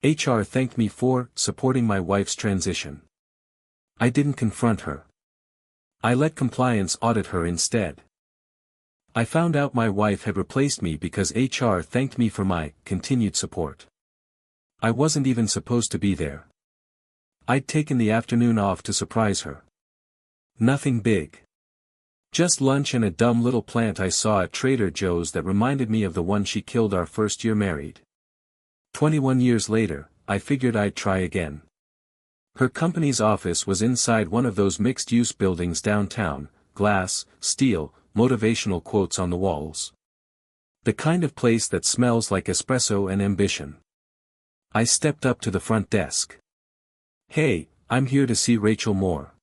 HR thanked me for supporting my wife's transition. I didn't confront her. I let compliance audit her instead. I found out my wife had replaced me because HR thanked me for my continued support. I wasn't even supposed to be there. I'd taken the afternoon off to surprise her. Nothing big. Just lunch and a dumb little plant I saw at Trader Joe's that reminded me of the one she killed our first year married. 21 years later, I figured I'd try again. Her company's office was inside one of those mixed-use buildings downtown, glass, steel, motivational quotes on the walls. The kind of place that smells like espresso and ambition. I stepped up to the front desk. "Hey, I'm here to see Rachel Moore."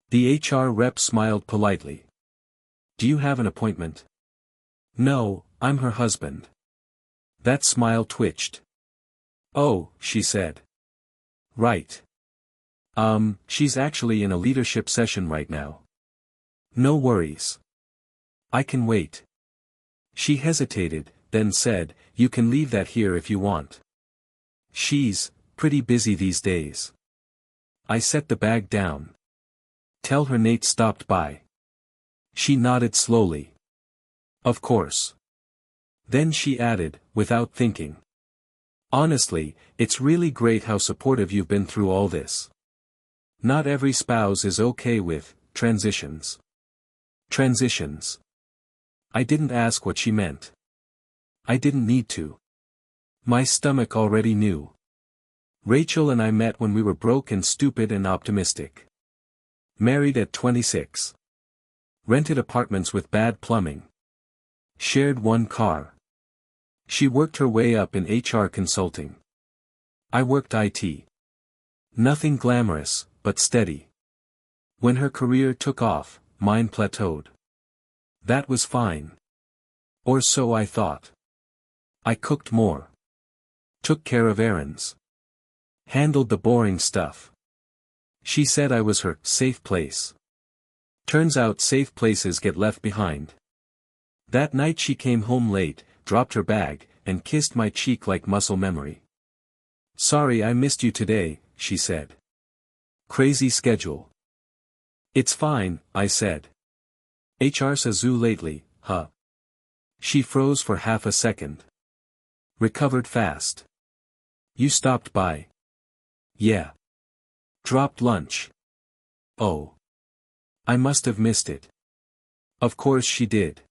The HR rep smiled politely. "Do you have an appointment?" "No, I'm her husband." That smile twitched. "Oh," she said. "Right. She's actually in a leadership session right now." "No worries. I can wait." She hesitated, then said, "You can leave that here if you want. She's pretty busy these days." I set the bag down. "Tell her Nate stopped by." She nodded slowly. "Of course." Then she added, without thinking. "Honestly, it's really great how supportive you've been through all this. Not every spouse is okay with transitions." Transitions. I didn't ask what she meant. I didn't need to. My stomach already knew. Rachel and I met when we were broke and stupid and optimistic. Married at 26. Rented apartments with bad plumbing. Shared one car. She worked her way up in HR consulting. I worked IT. Nothing glamorous, but steady. When her career took off, mine plateaued. That was fine. Or so I thought. I cooked more. Took care of errands. Handled the boring stuff. She said I was her safe place. Turns out safe places get left behind. That night she came home late, dropped her bag, and kissed my cheek like muscle memory. "Sorry I missed you today," she said. "Crazy schedule." "It's fine," I said. "HR says zoo lately, huh?" She froze for half a second. Recovered fast. "You stopped by?" "Yeah." "Dropped lunch?" "Oh. I must have missed it." Of course she did.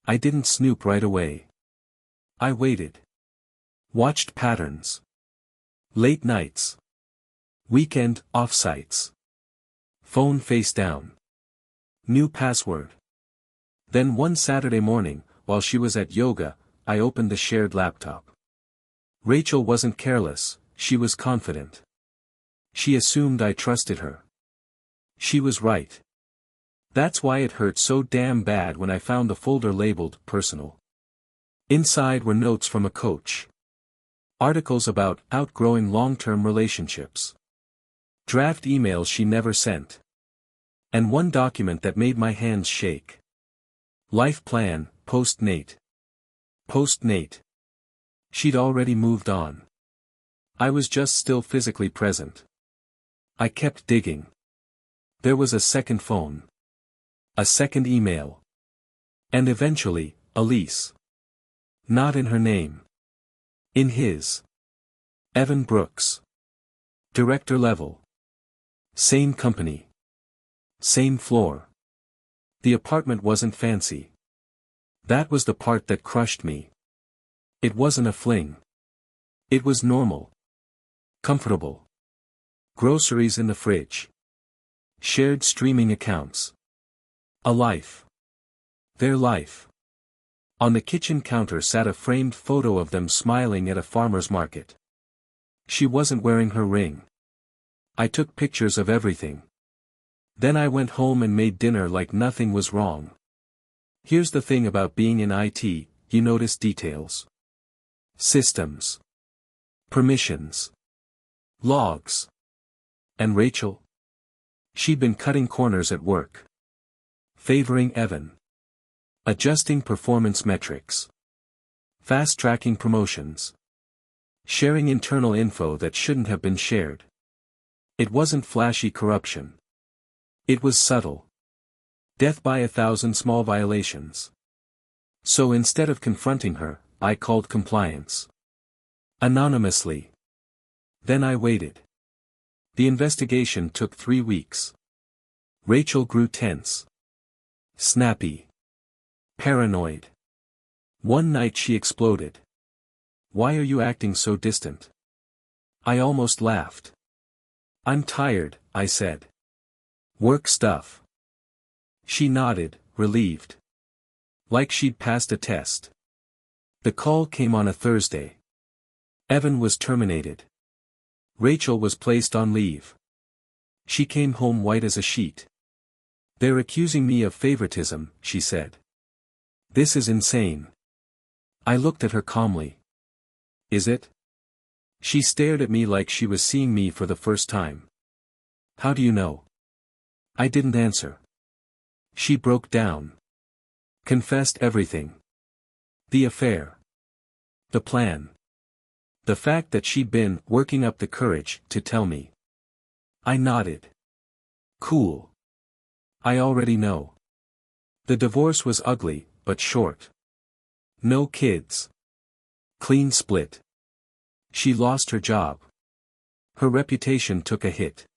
I didn't snoop right away. I waited. Watched patterns. Late nights. Weekend offsites. Phone face down. New password. Then one Saturday morning, while she was at yoga, I opened the shared laptop. Rachel wasn't careless, she was confident. She assumed I trusted her. She was right. That's why it hurt so damn bad when I found the folder labeled personal. Inside were notes from a coach. Articles about outgrowing long-term relationships. Draft emails she never sent. And one document that made my hands shake. Life plan, post-Nate. Post-Nate. She'd already moved on. I was just still physically present. I kept digging. There was a second phone. A second email. And eventually, a lease. Not in her name. In his. Evan Brooks. Director level. Same company. Same floor. The apartment wasn't fancy. That was the part that crushed me. It wasn't a fling. It was normal. Comfortable. Groceries in the fridge. Shared streaming accounts. A life. Their life. On the kitchen counter sat a framed photo of them smiling at a farmer's market. She wasn't wearing her ring. I took pictures of everything. Then I went home and made dinner like nothing was wrong. Here's the thing about being in IT, you notice details. Systems. Permissions. Logs. And Rachel? She'd been cutting corners at work. Favoring Evan. Adjusting performance metrics. Fast-tracking promotions. Sharing internal info that shouldn't have been shared. It wasn't flashy corruption. It was subtle. Death by 1,000 small violations. So instead of confronting her, I called compliance. Anonymously. Then I waited. The investigation took 3 weeks. Rachel grew tense. Snappy. Paranoid. One night she exploded. "Why are you acting so distant?" I almost laughed. "I'm tired," I said. "Work stuff." She nodded, relieved. Like she'd passed a test. The call came on a Thursday. Evan was terminated. Rachel was placed on leave. She came home white as a sheet. "They're accusing me of favoritism," she said. "This is insane." I looked at her calmly. "Is it?" She stared at me like she was seeing me for the first time. "How do you know?" I didn't answer. She broke down. Confessed everything. The affair. The plan. The fact that she'd been working up the courage to tell me. I nodded. "Cool. I already know." The divorce was ugly, but short. No kids. Clean split. She lost her job. Her reputation took a hit.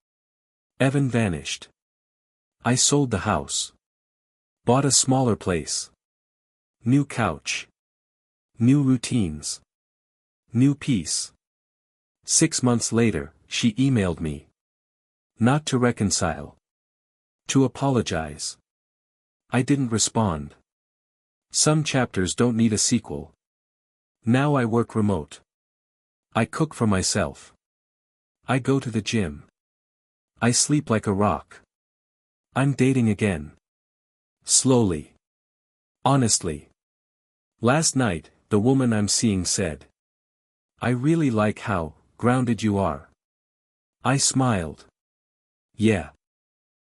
Evan vanished. I sold the house. Bought a smaller place. New couch. New routines. New peace. 6 months later, she emailed me. Not to reconcile. To apologize. I didn't respond. Some chapters don't need a sequel. Now I work remote. I cook for myself. I go to the gym. I sleep like a rock. I'm dating again. Slowly. Honestly. Last night, the woman I'm seeing said, "I really like how grounded you are." I smiled. Yeah.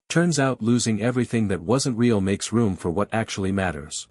Turns out losing everything that wasn't real makes room for what actually matters.